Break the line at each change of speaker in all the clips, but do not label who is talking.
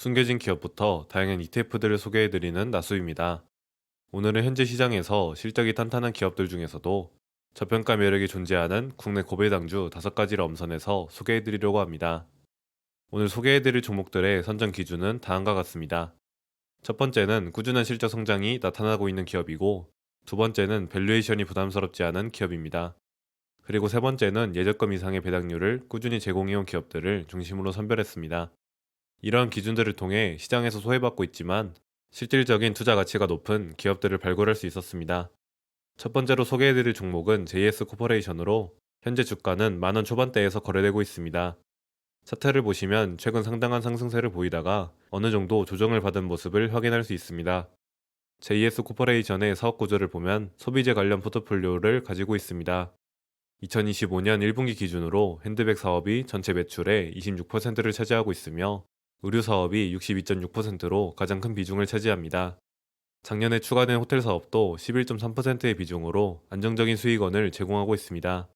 숨겨진 기업부터 다양한 ETF들을 소개해드리는 나수입니다. 오늘은 현재 시장에서 실적이 탄탄한 기업들 중에서도 저평가 매력이 존재하는 국내 고배당주 5가지를 엄선해서 소개해드리려고 합니다. 오늘 소개해드릴 종목들의 선정 기준은 다음과 같습니다. 첫 번째는 꾸준한 실적 성장이 나타나고 있는 기업이고, 두 번째는 밸류에이션이 부담스럽지 않은 기업입니다. 그리고 세 번째는 예적금 이상의 배당률을 꾸준히 제공해온 기업들을 중심으로 선별했습니다. 이러한 기준들을 통해 시장에서 소외받고 있지만 실질적인 투자 가치가 높은 기업들을 발굴할 수 있었습니다. 첫 번째로 소개해드릴 종목은 JS 코퍼레이션으로 현재 주가는 만원 초반대에서 거래되고 있습니다. 차트를 보시면 최근 상당한 상승세를 보이다가 어느 정도 조정을 받은 모습을 확인할 수 있습니다. JS 코퍼레이션의 사업 구조를 보면 소비재 관련 포트폴리오를 가지고 있습니다. 2025년 1분기 기준으로 핸드백 사업이 전체 매출의 26%를 차지하고 있으며 의류 사업이 62.6%로 가장 큰 비중을 차지합니다. 작년에 추가된 호텔 사업도 11.3%의 비중으로 안정적인 수익원을 제공하고 있습니다.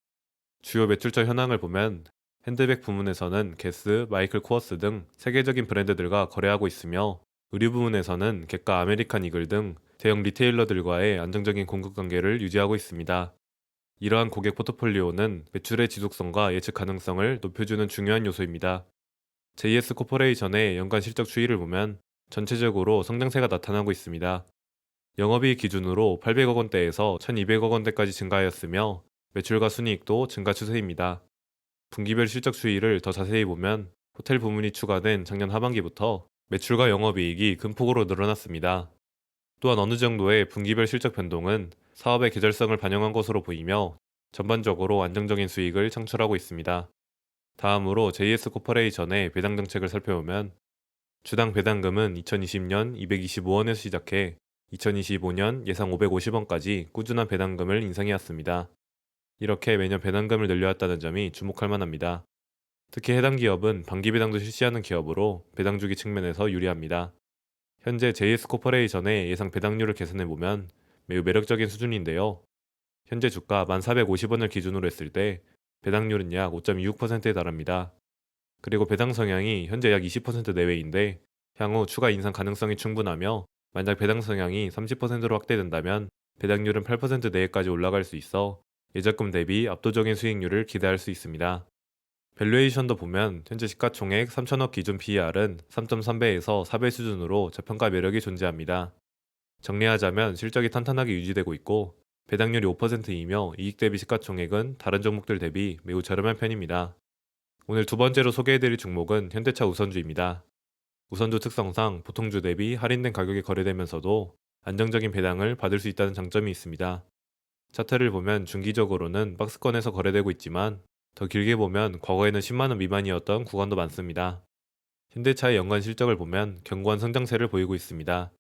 주요 매출처 현황을 보면 핸드백 부문에서는 게스, 마이클 코어스 등 세계적인 브랜드들과 거래하고 있으며, 의류 부문에서는 객가 아메리칸 이글 등 대형 리테일러들과의 안정적인 공급 관계를 유지하고 있습니다. 이러한 고객 포트폴리오는 매출의 지속성과 예측 가능성을 높여주는 중요한 요소입니다. JS 코퍼레이션의 연간 실적 추이를 보면 전체적으로 성장세가 나타나고 있습니다. 영업이익 기준으로 800억 원대에서 1200억 원대까지 증가하였으며 매출과 순이익도 증가 추세입니다. 분기별 실적 추이를 더 자세히 보면 호텔 부문이 추가된 작년 하반기부터 매출과 영업이익이 큰 폭으로 늘어났습니다. 또한 어느 정도의 분기별 실적 변동은 사업의 계절성을 반영한 것으로 보이며 전반적으로 안정적인 수익을 창출하고 있습니다. 다음으로 JS 코퍼레이션의 배당 정책을 살펴보면 주당 배당금은 2020년 225원에서 시작해 2025년 예상 550원까지 꾸준한 배당금을 인상해왔습니다. 이렇게 매년 배당금을 늘려왔다는 점이 주목할 만합니다. 특히 해당 기업은 반기 배당도 실시하는 기업으로 배당 주기 측면에서 유리합니다. 현재 JS 코퍼레이션의 예상 배당률을 계산해보면 매우 매력적인 수준인데요. 현재 주가 1,450원을 기준으로 했을 때 배당률은 약 5.26%에 달합니다. 그리고 배당 성향이 현재 약 20% 내외인데 향후 추가 인상 가능성이 충분하며, 만약 배당 성향이 30%로 확대된다면 배당률은 8% 내외까지 올라갈 수 있어 예적금 대비 압도적인 수익률을 기대할 수 있습니다. 밸류에이션도 보면 현재 시가총액 3천억 기준 PER은 3.3배에서 4배 수준으로 저평가 매력이 존재합니다. 정리하자면 실적이 탄탄하게 유지되고 있고 배당률이 5%이며 이익 대비 시가총액은 다른 종목들 대비 매우 저렴한 편입니다. 오늘 두 번째로 소개해드릴 종목은 현대차 우선주입니다. 우선주 특성상 보통주 대비 할인된 가격에 거래되면서도 안정적인 배당을 받을 수 있다는 장점이 있습니다. 차트를 보면 중기적으로는 박스권에서 거래되고 있지만 더 길게 보면 과거에는 10만원 미만이었던 구간도 많습니다. 현대차의 연간 실적을 보면 견고한 성장세를 보이고 있습니다.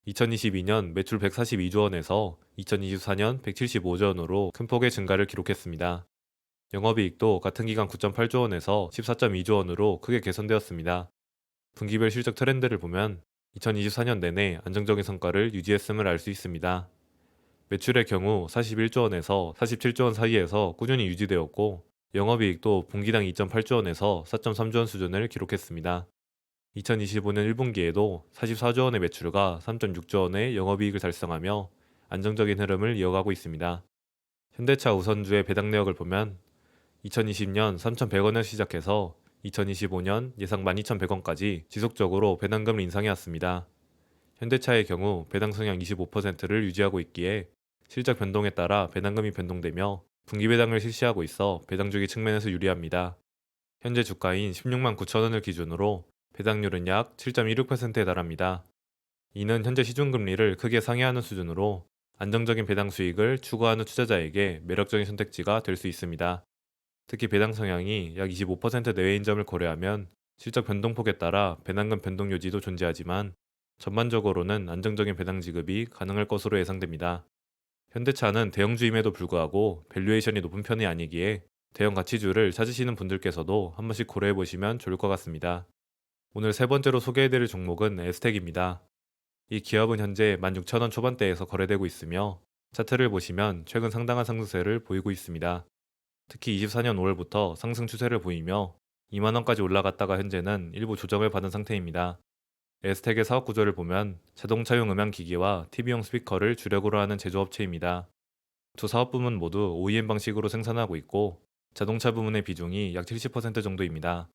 2022년 매출 142조 원에서 2024년 175조 원으로 큰 폭의 증가를 기록했습니다. 영업이익도 같은 기간 9.8조 원에서 14.2조 원으로 크게 개선되었습니다. 분기별 실적 트렌드를 보면 2024년 내내 안정적인 성과를 유지했음을 알 수 있습니다. 매출의 경우 41조 원에서 47조 원 사이에서 꾸준히 유지되었고, 영업이익도 분기당 2.8조 원에서 4.3조 원 수준을 기록했습니다. 2025년 1분기에도 44조 원의 매출과 3.6조 원의 영업이익을 달성하며 안정적인 흐름을 이어가고 있습니다. 현대차 우선주의 배당 내역을 보면 2020년 3,100원을 시작해서 2025년 예상 12,100원까지 지속적으로 배당금을 인상해왔습니다. 현대차의 경우 배당 성향 25%를 유지하고 있기에 실적 변동에 따라 배당금이 변동되며 분기 배당을 실시하고 있어 배당 주기 측면에서 유리합니다. 현재 주가인 16만 9천 원을 기준으로 배당률은 약 7.16%에 달합니다. 이는 현재 시중금리를 크게 상회하는 수준으로 안정적인 배당 수익을 추구하는 투자자에게 매력적인 선택지가 될 수 있습니다. 특히 배당 성향이 약 25% 내외인 점을 고려하면 실적 변동폭에 따라 배당금 변동 요지도 존재하지만 전반적으로는 안정적인 배당 지급이 가능할 것으로 예상됩니다. 현대차는 대형주임에도 불구하고 밸류에이션이 높은 편이 아니기에 대형 가치주를 찾으시는 분들께서도 한 번씩 고려해 보시면 좋을 것 같습니다. 오늘 세 번째로 소개해드릴 종목은 에스텍입니다. 이 기업은 현재 16,000원 초반대에서 거래되고 있으며 차트를 보시면 최근 상당한 상승세를 보이고 있습니다. 특히 24년 5월부터 상승 추세를 보이며 2만원까지 올라갔다가 현재는 일부 조정을 받은 상태입니다. 에스텍의 사업 구조를 보면 자동차용 음향 기기와 TV용 스피커를 주력으로 하는 제조업체입니다. 두 사업 부문 모두 OEM 방식으로 생산하고 있고 자동차 부문의 비중이 약 70% 정도입니다.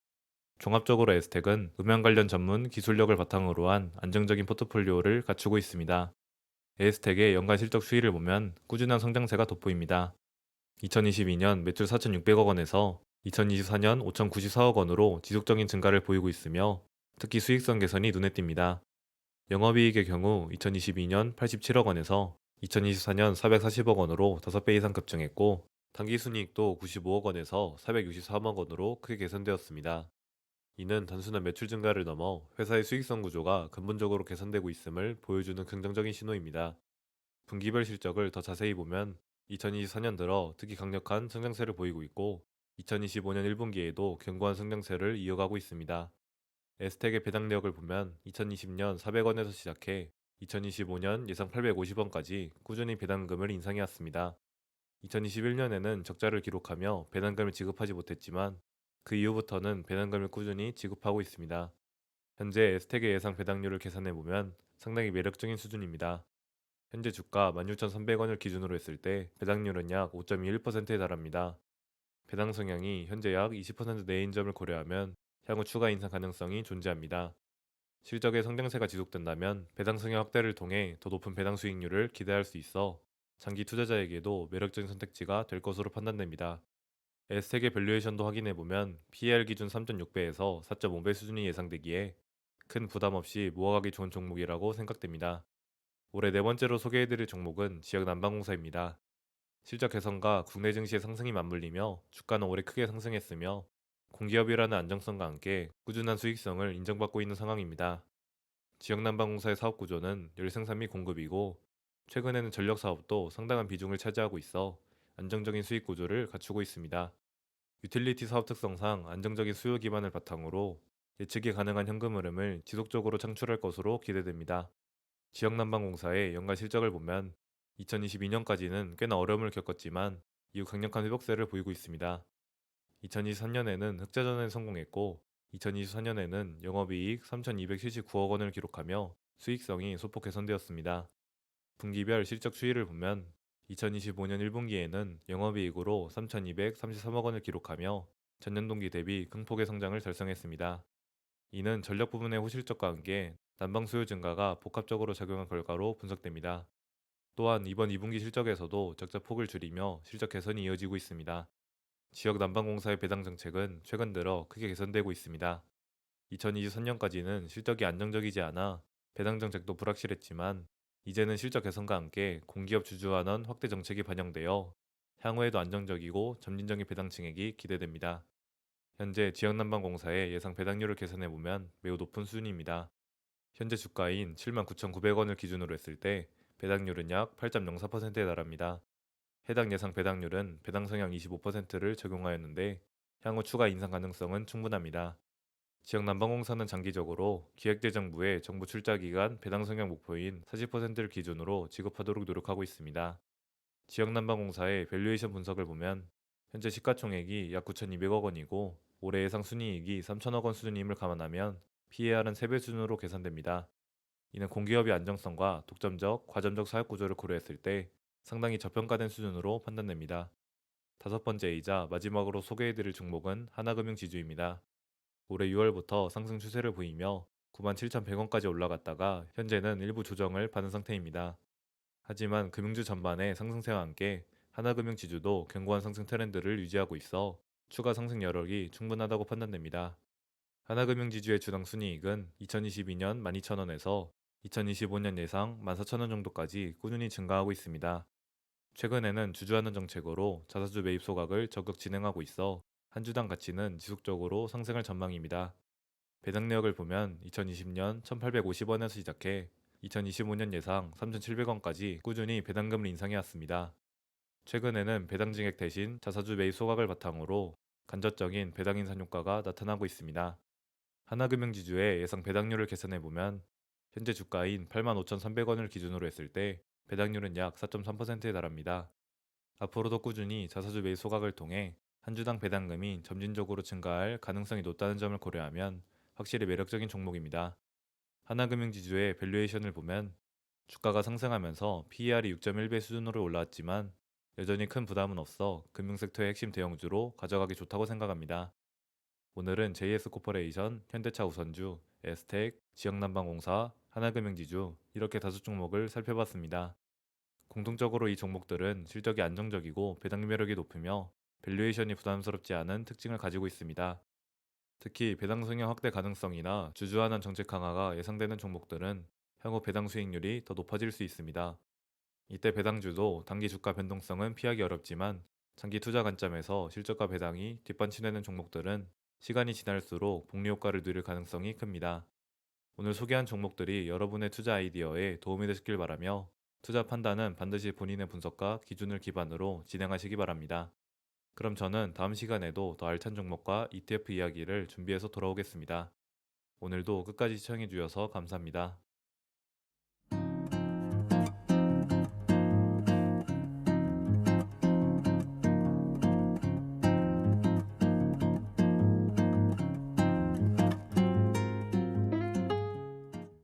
종합적으로 에스텍은 음향 관련 전문 기술력을 바탕으로 한 안정적인 포트폴리오를 갖추고 있습니다. 에스텍의 연간 실적 추이를 보면 꾸준한 성장세가 돋보입니다. 2022년 매출 4,600억 원에서 2024년 5,094억 원으로 지속적인 증가를 보이고 있으며 특히 수익성 개선이 눈에 띕니다. 영업이익의 경우 2022년 87억 원에서 2024년 440억 원으로 5배 이상 급증했고 당기순이익도 95억 원에서 463억 원으로 크게 개선되었습니다. 이는 단순한 매출 증가를 넘어 회사의 수익성 구조가 근본적으로 개선되고 있음을 보여주는 긍정적인 신호입니다. 분기별 실적을 더 자세히 보면 2024년 들어 특히 강력한 성장세를 보이고 있고 2025년 1분기에도 견고한 성장세를 이어가고 있습니다. 에스텍의 배당력을 보면 2020년 400원에서 시작해 2025년 예상 850원까지 꾸준히 배당금을 인상해왔습니다. 2021년에는 적자를 기록하며 배당금을 지급하지 못했지만 그 이후부터는 배당금을 꾸준히 지급하고 있습니다. 현재 에스텍의 예상 배당률을 계산해 보면 상당히 매력적인 수준입니다. 현재 주가 16,300원을 기준으로 했을 때 배당률은 약 5.21%에 달합니다. 배당 성향이 현재 약 20% 내인 점을 고려하면 향후 추가 인상 가능성이 존재합니다. 실적의 성장세가 지속된다면 배당 성향 확대를 통해 더 높은 배당 수익률을 기대할 수 있어 장기 투자자에게도 매력적인 선택지가 될 것으로 판단됩니다. 에스텍의 밸류에이션도 확인해 보면 PER 기준 3.6배에서 4.5배 수준이 예상되기에 큰 부담 없이 모아가기 좋은 종목이라고 생각됩니다. 올해 네 번째로 소개해드릴 종목은 지역 난방공사입니다. 실적 개선과 국내 증시의 상승이 맞물리며 주가는 올해 크게 상승했으며 공기업이라는 안정성과 함께 꾸준한 수익성을 인정받고 있는 상황입니다. 지역 난방공사의 사업 구조는 열생산 및 공급이고 최근에는 전력 사업도 상당한 비중을 차지하고 있어 안정적인 수익 구조를 갖추고 있습니다. 유틸리티 사업 특성상 안정적인 수요 기반을 바탕으로 예측이 가능한 현금 흐름을 지속적으로 창출할 것으로 기대됩니다. 지역난방공사의 연간 실적을 보면 2022년까지는 꽤나 어려움을 겪었지만 이후 강력한 회복세를 보이고 있습니다. 2023년에는 흑자전환에 성공했고 2024년에는 영업이익 3,279억 원을 기록하며 수익성이 소폭 개선되었습니다. 분기별 실적 추이를 보면 2025년 1분기에는 영업이익으로 3,233억 원을 기록하며 전년 동기 대비 극폭의 성장을 달성했습니다. 이는 전력 부분의 호실적과 함께 난방 수요 증가가 복합적으로 작용한 결과로 분석됩니다. 또한 이번 2분기 실적에서도 적자 폭을 줄이며 실적 개선이 이어지고 있습니다. 지역 난방공사의 배당 정책은 최근 들어 크게 개선되고 있습니다. 2023년까지는 실적이 안정적이지 않아 배당 정책도 불확실했지만 이제는 실적 개선과 함께 공기업 주주환원 확대 정책이 반영되어 향후에도 안정적이고 점진적인 배당 증액이 기대됩니다. 현재 지역난방공사의 예상 배당률을 계산해 보면 매우 높은 수준입니다. 현재 주가인 79,900원을 기준으로 했을 때 배당률은 약 8.04%에 달합니다. 해당 예상 배당률은 배당 성향 25%를 적용하였는데 향후 추가 인상 가능성은 충분합니다. 지역난방공사는 장기적으로 기획재정부의 정부 출자기간 배당 성향 목표인 40%를 기준으로 지급하도록 노력하고 있습니다. 지역난방공사의 밸류에이션 분석을 보면 현재 시가총액이 약 9,200억 원이고 올해 예상 순이익이 3,000억 원 수준임을 감안하면 PER은 3배 수준으로 계산됩니다. 이는 공기업의 안정성과 독점적, 과점적 사업 구조를 고려했을 때 상당히 저평가된 수준으로 판단됩니다. 다섯 번째이자 마지막으로 소개해드릴 종목은 하나금융지주입니다. 올해 6월부터 상승 추세를 보이며 97,100원까지 올라갔다가 현재는 일부 조정을 받은 상태입니다. 하지만 금융주 전반의 상승세와 함께 하나금융지주도 견고한 상승 트렌드를 유지하고 있어 추가 상승 여력이 충분하다고 판단됩니다. 하나금융지주의 주당 순이익은 2022년 12,000원에서 2025년 예상 14,000원 정도까지 꾸준히 증가하고 있습니다. 최근에는 주주환원 정책으로 자사주 매입 소각을 적극 진행하고 있어 한 주당 가치는 지속적으로 상승할 전망입니다. 배당 내역을 보면 2020년 1,850원에서 시작해 2025년 예상 3,700원까지 꾸준히 배당금을 인상해왔습니다. 최근에는 배당 증액 대신 자사주 매입 소각을 바탕으로 간접적인 배당 인상 효과가 나타나고 있습니다. 하나금융지주의 예상 배당률을 계산해 보면 현재 주가인 85,300원을 기준으로 했을 때 배당률은 약 4.3%에 달합니다. 앞으로도 꾸준히 자사주 매입 소각을 통해 한 주당 배당금이 점진적으로 증가할 가능성이 높다는 점을 고려하면 확실히 매력적인 종목입니다. 하나금융지주의 밸류에이션을 보면 주가가 상승하면서 PER이 6.1배 수준으로 올라왔지만 여전히 큰 부담은 없어 금융섹터의 핵심 대형주로 가져가기 좋다고 생각합니다. 오늘은 JS코퍼레이션, 현대차 우선주, 에스텍, 지역난방공사, 하나금융지주 이렇게 다섯 종목을 살펴봤습니다. 공통적으로 이 종목들은 실적이 안정적이고 배당 매력이 높으며 밸류에이션이 부담스럽지 않은 특징을 가지고 있습니다. 특히 배당 성향 확대 가능성이나 주주환원 정책 강화가 예상되는 종목들은 향후 배당 수익률이 더 높아질 수 있습니다. 이때 배당주도 단기 주가 변동성은 피하기 어렵지만 장기 투자 관점에서 실적과 배당이 뒷받침되는 종목들은 시간이 지날수록 복리 효과를 누릴 가능성이 큽니다. 오늘 소개한 종목들이 여러분의 투자 아이디어에 도움이 되셨길 바라며 투자 판단은 반드시 본인의 분석과 기준을 기반으로 진행하시기 바랍니다. 그럼 저는 다음 시간에도 더 알찬 종목과 ETF 이야기를 준비해서 돌아오겠습니다. 오늘도 끝까지 시청해 주셔서 감사합니다.